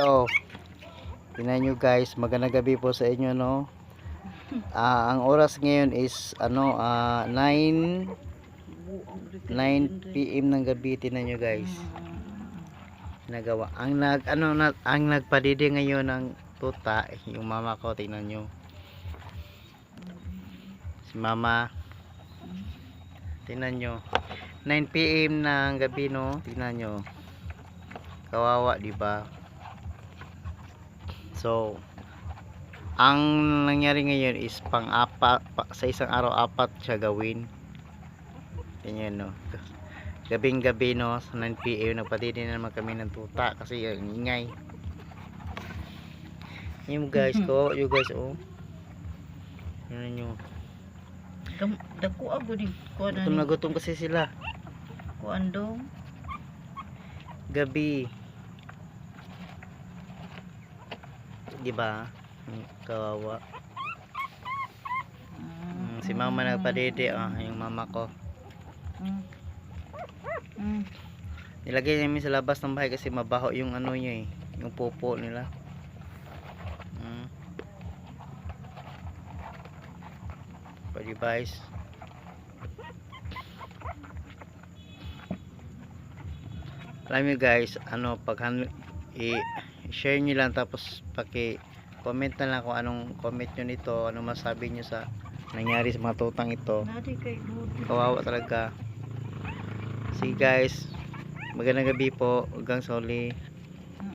So, tingnan nyo guys, magandang gabi po sa inyo, no. Ang oras ngayon is 9 PM ng gabi. Tingnan nyo guys. Nagawa. Ang nagpadidi ngayon ng tuta, yung mama ko, tingnan nyo. Si mama. Tingnan nyo. 9 PM ng gabi, no. Tingnan nyo. Kawawa, di ba? So, ang nangyari ngayon is sa isang araw apat siya gawin. Ganyan, no. Gabing gabi, no, sa 9 PM nagpatindi na naman kami ng tuta kasi ang ingay. Yung guys ko, you guys, oh. Yan nyo. Dako abo di kuan Gutom na gutom kasi sila. kuan dong. Gabi. Di ba? Kawawa. Si mama nagpadede, yung mama ko. Nilagay namin sa labas ng bahay kasi mabaho yung ano niya, yung popo nila. Pwede guys. Alam niyo guys, i-share niyo lang, tapos comment na lang kung anong comment niyo nito, anong masabi niyo sa nangyari sa mga tutang ito. Kawawa talaga. Sige guys, magandang gabi po, hanggang sa uli.